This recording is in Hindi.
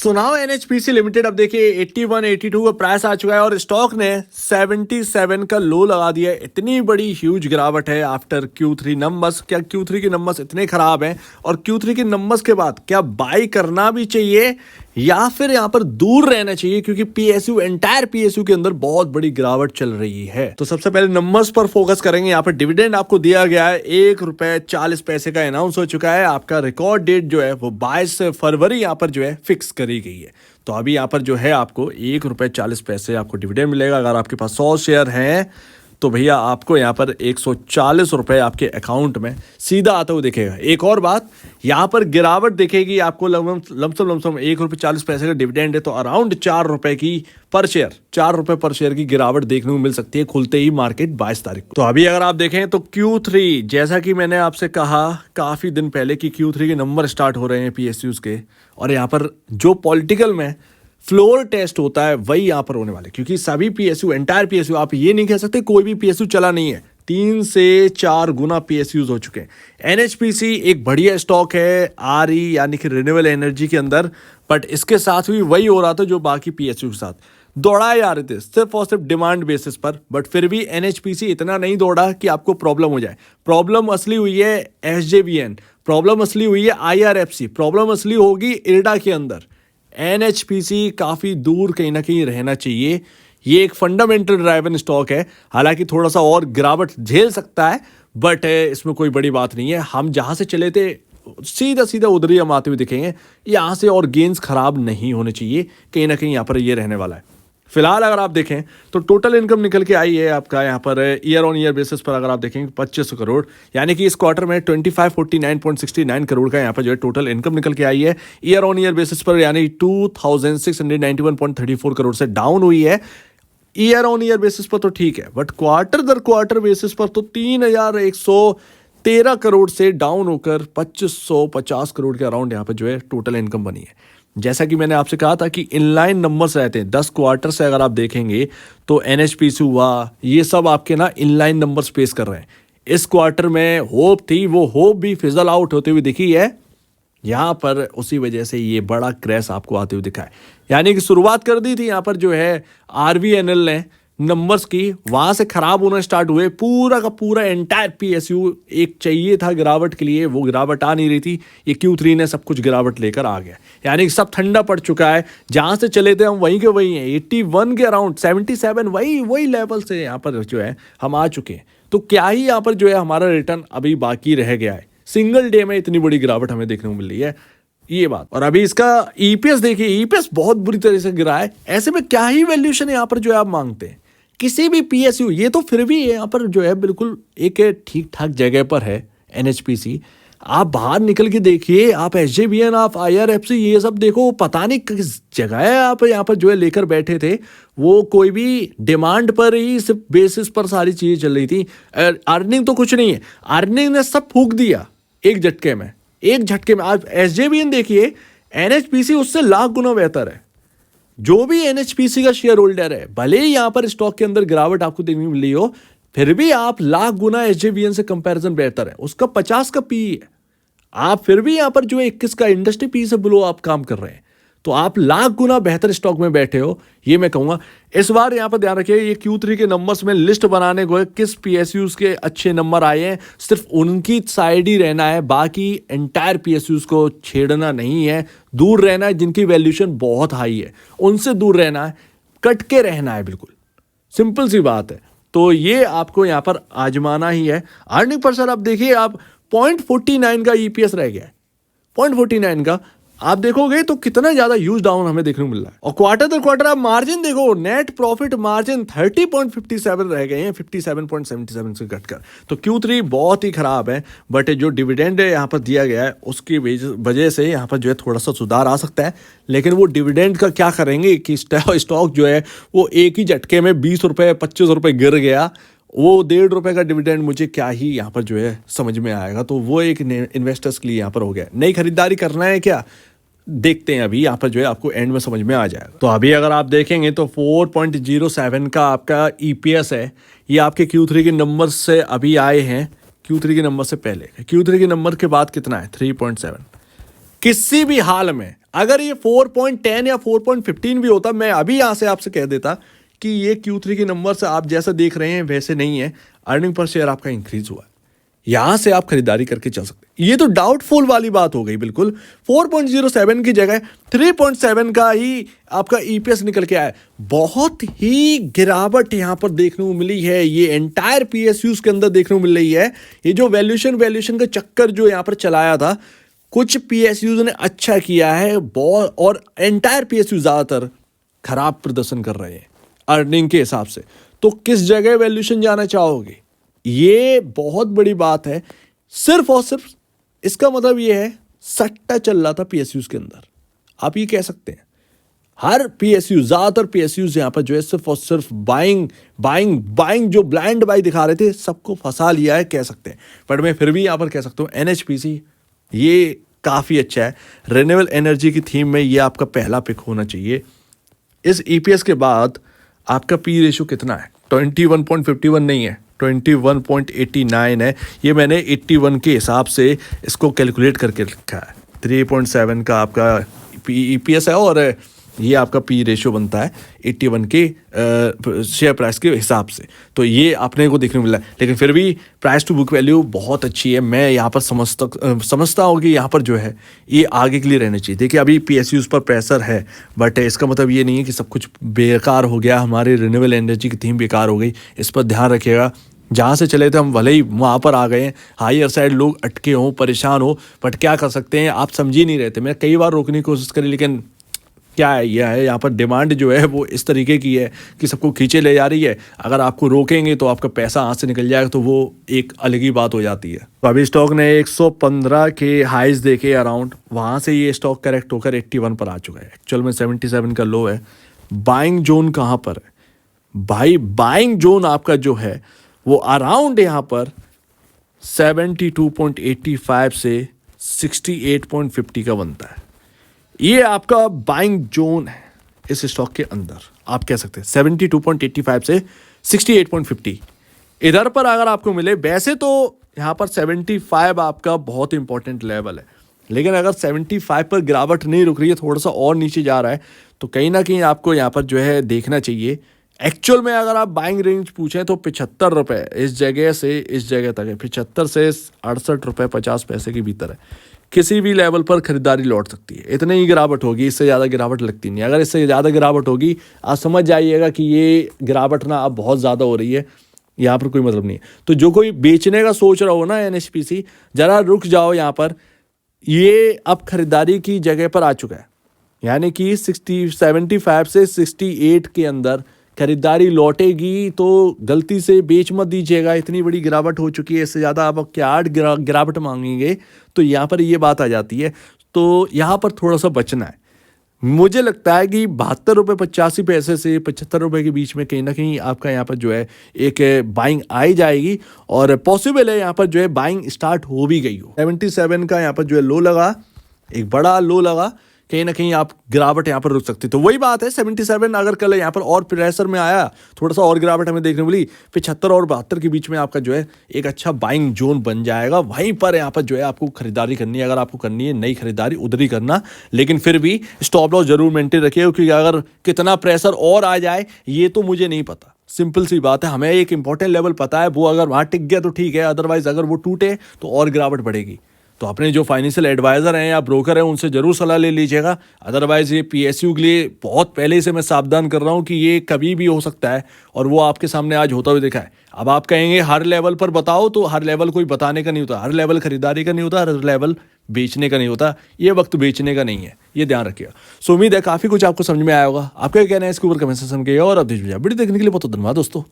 सुनाओ एनएचपीसी लिमिटेड अब देखिए 81 82 का प्राइस आ चुका है और स्टॉक ने 77 का लो लगा दिया है। इतनी बड़ी ह्यूज गिरावट है आफ्टर Q3 नंबर्स। क्या Q3 के नंबर्स इतने खराब हैं और Q3 के नंबर्स के बाद क्या बाई करना भी चाहिए या फिर यहां पर दूर रहना चाहिए, क्योंकि पीएसयू एंटायर पीएसयू के अंदर बहुत बड़ी गिरावट चल रही है। तो सबसे पहले नंबर्स पर फोकस करेंगे। यहाँ पर डिविडेंड आपको दिया गया है ₹1.40 का अनाउंस हो चुका है। आपका रिकॉर्ड डेट जो है वो 22 फरवरी यहाँ पर जो है फिक्स करी गई है। तो अभी यहाँ पर जो है आपको ₹1.40 आपको डिविडेंड मिलेगा। अगर आपके पास 100 शेयर हैं तो भैया आपको यहाँ पर ₹140 आपके अकाउंट में सीधा आता हुआ दिखेगा। एक और बात, यहाँ पर गिरावट दिखेगी आपको लमसम ₹1.40 का डिविडेंड है तो अराउंड ₹4 की पर शेयर ₹4 पर शेयर की गिरावट देखने को मिल सकती है खुलते ही मार्केट 22 तारीख को। तो अभी अगर आप देखें तो Q3, जैसा कि मैंने आपसे कहा काफी दिन पहले कि Q3 के नंबर स्टार्ट हो रहे हैं पीएसयूज के, और यहाँ पर जो पॉलिटिकल में फ्लोर टेस्ट होता है वही यहां पर होने वाले, क्योंकि सभी पीएसयू एंटायर पीएसयू, आप ये नहीं कह सकते कोई भी पीएसयू चला नहीं है। 3 से 4 गुना पीएसयूज हो चुके हैं। एनएचपीसी एक बढ़िया स्टॉक है आरई यानी कि रिन्यूएबल एनर्जी के अंदर, बट इसके साथ भी वही हो रहा था जो बाकी पीएसयू के साथ दौड़ाए जा रहे थे सिर्फ और सिर्फ डिमांड बेसिस पर। बट फिर भी एनएचपीसी इतना नहीं दौड़ा कि आपको प्रॉब्लम हो जाए। प्रॉब्लम असली हुई है एसजेवीएन, प्रॉब्लम असली हुई है आईआरएफसी, प्रॉब्लम असली होगी इरडा के अंदर। एनएचपीसी काफ़ी दूर कहीं ना कहीं रहना चाहिए। ये एक फंडामेंटल ड्राइवन स्टॉक है, हालांकि थोड़ा सा और गिरावट झेल सकता है बट इसमें कोई बड़ी बात नहीं है। हम जहां से चले थे सीधा सीधा उधर ही हम आते हुए दिखेंगे। यहाँ से और गेंस खराब नहीं होने चाहिए, कहीं ना कहीं यहाँ पर ये रहने वाला है। फिलहाल अगर आप देखें तो टोटल इनकम निकल के आई है आपका यहाँ per year on year basis पर। अगर आप देखेंगे 2500 करोड़, यानी कि इस क्वार्टर में 2549.69 करोड़ का यहाँ पर जो है टोटल इनकम निकल के आई है। ईयर ऑन ईयर बेसिस पर यानी 2691.34 करोड़ से डाउन हुई है। ईयर ऑन ईयर बेसिस पर तो ठीक है, बट क्वार्टर दर क्वार्टर बेसिस पर तो 3113 करोड़ से डाउन होकर 2550 करोड़ के अराउंड यहाँ पर जो है टोटल इनकम बनी है। जैसा कि मैंने आपसे कहा था कि इनलाइन नंबर्स रहते हैं 10 क्वार्टर से। अगर आप देखेंगे तो एनएचपीसी हुआ, ये सब आपके ना इनलाइन नंबर्स पेश कर रहे हैं। इस क्वार्टर में होप थी, वो होप भी फिजल आउट होते हुए दिखी है यहाँ पर। उसी वजह से ये बड़ा क्रैश आपको आते हुए दिखा है। यानी कि शुरुआत कर दी थी यहाँ पर जो है आरवीएनएल ने नंबर्स की, वहां से खराब होना स्टार्ट हुए। पूरा का पूरा एंटायर पीएसयू एक चाहिए था गिरावट के लिए, वो गिरावट आ नहीं रही थी। ये Q3 ने सब कुछ गिरावट लेकर आ गया, यानी कि सब ठंडा पड़ चुका है। जहां से चले थे हम वहीं के वहीं हैं। 81 के अराउंड 77 वही लेवल से यहाँ पर जो है हम आ चुके हैं। तो क्या ही यहाँ पर जो है हमारा रिटर्न अभी बाकी रह गया है। सिंगल डे में इतनी बड़ी गिरावट हमें देखने को मिल रही है, ये बात। और अभी इसका ईपीएस देखिए, ईपीएस बहुत बुरी तरह से गिरा है। ऐसे में क्या ही वैल्यूएशन यहाँ पर जो है आप मांगते हैं किसी भी पीएसयू। ये तो फिर भी यहाँ पर जो है बिल्कुल एक ठीक ठाक जगह पर है एनएचपीसी। आप बाहर निकल के देखिए, आप एसजेवीएन, आप आईआरएफसी, ये सब देखो, पता नहीं किस जगह है आप यहाँ पर जो है लेकर बैठे थे। वो कोई भी डिमांड पर ही सिर्फ बेसिस पर सारी चीजें चल रही थी। अर्निंग तो कुछ नहीं है, अर्निंग ने सब फूंक दिया एक झटके में, एक झटके में। आप एसजेवीएन देखिए, एनएचपीसी उससे लाख गुना बेहतर है। जो भी एनएचपीसी का शेयर होल्डर है, भले ही यहां पर स्टॉक के अंदर गिरावट आपको देखने मिली हो, फिर भी आप लाख गुना एसजेवीएन से कंपैरिजन बेहतर है। उसका 50 का पी है, आप फिर भी यहां पर जो है 21 का इंडस्ट्री पी से बिलो आप काम कर रहे हैं। तो आप लाख गुना बेहतर स्टॉक में बैठे हो, ये मैं कहूंगा। इस बार यहां पर ध्यान रखिए, ये Q3 के नंबर्स में लिस्ट बनाने को है किस पीएसयूज के अच्छे नंबर आए हैं, सिर्फ उनकी साइड ही रहना है। बाकी एंटायर पीएसयूज को छेड़ना नहीं है, दूर रहना है। जिनकी वैल्यूएशन बहुत हाई है उनसे दूर रहना है, कट के रहना है, बिल्कुल सिंपल सी बात है। तो ये आपको यहां पर आजमाना ही है। अर्निंग पर सर आप देखिए, आप 0.49 का ईपीएस रह गया है, 0.49 का। आप देखोगे तो कितना ज्यादा यूज डाउन हमें देखने को मिल रहा है। और क्वार्टर दर क्वार्टर आप मार्जिन देखो, नेट प्रॉफिट मार्जिन 30.57 रह गए हैं 57.77 से घटकर। तो Q3 बहुत ही खराब है, बट जो डिविडेंड यहाँ पर दिया गया है उसकी वजह से यहाँ पर जो है थोड़ा सा सुधार आ सकता है। लेकिन वो डिविडेंड का क्या करेंगे कि स्टॉक जो है वो एक ही झटके में 20 रुपए 25 रुपए गिर गया। वो ₹1.5 का डिविडेंड मुझे क्या ही यहाँ पर जो है समझ में आएगा। तो वो एक इन्वेस्टर्स के लिए यहाँ पर हो गया। नई खरीदारी करना है क्या, देखते हैं अभी, यहाँ पर जो है आपको एंड में समझ में आ जाएगा। तो अभी अगर आप देखेंगे तो 4.07 का आपका ईपीएस है। ये आपके Q3 के नंबर से अभी आए हैं, Q3 के नंबर से पहले। Q3 के नंबर के बाद कितना है 3.7। किसी भी हाल में अगर ये 4.10 या 4.15 भी होता, मैं अभी यहां से आपसे कह देता कि ये Q3 के नंबर से आप जैसा देख रहे हैं वैसे नहीं है, अर्निंग पर शेयर आपका इंक्रीज हुआ है, यहां से आप खरीदारी करके चल सकते हैं। ये तो डाउटफुल वाली बात हो गई बिल्कुल। 4.07 की जगह 3.7 का ही आपका ईपीएस निकल के आया। बहुत ही गिरावट यहां पर देखने को मिली है, ये एंटायर पीएसयूज के अंदर देखने को मिल रही है। ये जो वैल्यूएशन का चक्कर जो यहां पर चलाया था, कुछ पीएसयूज ने अच्छा किया है और एंटायर पीएसयू ज्यादातर खराब प्रदर्शन कर रहे हैं अर्निंग के हिसाब से। तो किस जगह वैल्यूएशन जाना चाहोगे, ये बहुत बड़ी बात है। सिर्फ और सिर्फ इसका मतलब ये है सट्टा चल रहा था पीएसयूज के अंदर, आप ये कह सकते हैं। हर पीएसयू, ज्यादातर पीएसयूज यहां पर जो है सिर्फ और सिर्फ बाइंग जो ब्लाइंड बाई दिखा रहे थे, सबको फंसा लिया है कह सकते हैं। बट मैं फिर भी यहां पर कह सकता हूं एनएचपीसी ये काफी अच्छा है। रिन्यूएबल एनर्जी की थीम में ये आपका पहला पिक होना चाहिए। इस ईपीएस के बाद आपका पी रेशियो कितना है, 21.51 नहीं है, 21.89 है। ये मैंने 81 के हिसाब से इसको कैलकुलेट करके रखा है। 3.7 का आपका ईपीएस है और ये आपका पी रेशियो बनता है 81 के शेयर प्राइस के हिसाब से। तो ये अपने को देखने को मिला है, लेकिन फिर भी प्राइस टू बुक वैल्यू बहुत अच्छी है। मैं यहाँ पर समझता हूँ कि यहाँ पर जो है ये आगे के लिए रहना चाहिए। देखिए अभी पीएसयूज पर प्रेशर है, बट इसका मतलब ये नहीं है कि सब कुछ बेकार हो गया, हमारी रिन्यूएबल एनर्जी की थीम बेकार हो गई। इस पर ध्यान रखिएगा। जहाँ से चले थे हम भले ही वहाँ पर आ गए हैं, हायर साइड लोग अटके हों, परेशान हो, बट क्या कर सकते हैं, आप समझ ही नहीं रहे थे। मैं कई बार रोकने की कोशिश करी, लेकिन क्या है, यह है यहाँ पर डिमांड जो है वो इस तरीके की है कि सबको खींचे ले जा रही है। अगर आपको रोकेंगे तो आपका पैसा हाथ से निकल जाएगा, तो वो एक अलग ही बात हो जाती है। तो अभी स्टॉक ने 115 के हाइज देखे अराउंड, वहाँ से ये स्टॉक करेक्ट होकर 81 पर आ चुका है। एक्चुअल में 77 का लो है। बाइंग जोन कहाँ पर है भाई, बाइंग जोन आपका जो है वो अराउंड यहाँ पर 72.85 से 68.50 का बनता है। ये आपका बाइंग जोन है इस स्टॉक के अंदर, आप कह सकते हैं 72.85 से 68.50। इधर पर अगर आपको मिले, वैसे तो यहाँ पर 75 आपका बहुत इंपॉर्टेंट लेवल है, लेकिन अगर 75 पर गिरावट नहीं रुक रही है, थोड़ा सा और नीचे जा रहा है, तो कहीं ना कहीं आपको यहाँ पर जो है देखना चाहिए। एक्चुअल में अगर आप बाइंग रेंज पूछें तो 75 रुपये इस जगह से इस जगह तक है, 75 से 68 रुपये 50 पैसे के भीतर है। किसी भी लेवल पर खरीदारी लौट सकती है, इतनी ही गिरावट होगी, इससे ज़्यादा गिरावट लगती नहीं। अगर इससे ज़्यादा गिरावट होगी, आप समझ जाइएगा कि ये गिरावट ना अब बहुत ज़्यादा हो रही है, यहाँ पर कोई मतलब नहीं है। तो जो कोई बेचने का सोच रहा हो ना एनएचपीसी, ज़रा रुक जाओ यहाँ पर। ये अब खरीदारी की जगह पर आ चुका है, यानी कि 75 से 68 के अंदर खरीदारी लौटेगी, तो गलती से बेच मत दीजिएगा। इतनी बड़ी गिरावट हो चुकी है, इससे ज़्यादा आप क्या गिरावट मांगेंगे, तो यहाँ पर ये बात आ जाती है। तो यहाँ पर थोड़ा सा बचना है। मुझे लगता है कि 72 रुपये 85 पैसे से 75 रुपये के बीच में कहीं ना कहीं आपका यहाँ पर जो है एक बाइंग आई जाएगी, और पॉसिबल है यहाँ पर जो है बाइंग स्टार्ट हो भी गई हो। 77 का यहाँ पर जो है लो लगा, एक बड़ा लो लगा, कहीं ना कहीं आप गिरावट यहाँ पर रुक सकती। तो वही बात है 77 अगर कल यहाँ पर और प्रेशर में आया, थोड़ा सा और गिरावट हमें देखने मिली, 75 और 72 के बीच में आपका जो है एक अच्छा बाइंग जोन बन जाएगा। वहीं पर यहाँ पर जो है आपको खरीदारी करनी है। अगर आपको करनी है नई खरीदारी, उधर ही करना, लेकिन फिर भी स्टॉप लॉस जरूर मेंटेन रखिए, क्योंकि अगर कितना प्रेशर और आ जाए ये तो मुझे नहीं पता। सिंपल सी बात है, हमें एक इंपॉर्टेंट लेवल पता है, वो अगर वहाँ टिक गया तो ठीक है, अदरवाइज अगर वो टूटे तो और गिरावट बढ़ेगी। तो अपने जो फाइनेंशियल एडवाइज़र हैं या ब्रोकर हैं उनसे ज़रूर सलाह ले लीजिएगा। अदरवाइज़ ये पीएसयू के लिए बहुत पहले से मैं सावधान कर रहा हूँ कि ये कभी भी हो सकता है, और वो आपके सामने आज होता हुआ दिखा है। अब आप कहेंगे हर लेवल पर बताओ, तो हर लेवल कोई बताने का नहीं होता, हर लेवल खरीदारी का नहीं होता, हर लेवल बेचने का नहीं होता। ये वक्त बेचने का नहीं है, ये ध्यान रखिएगा। सो उम्मीद है काफ़ी कुछ आपको समझ में आया होगा। आपका क्या कहना है इसके ऊपर कमेंट सेक्शन में, और अब वीडियो देखने के लिए बहुत धन्यवाद दोस्तों।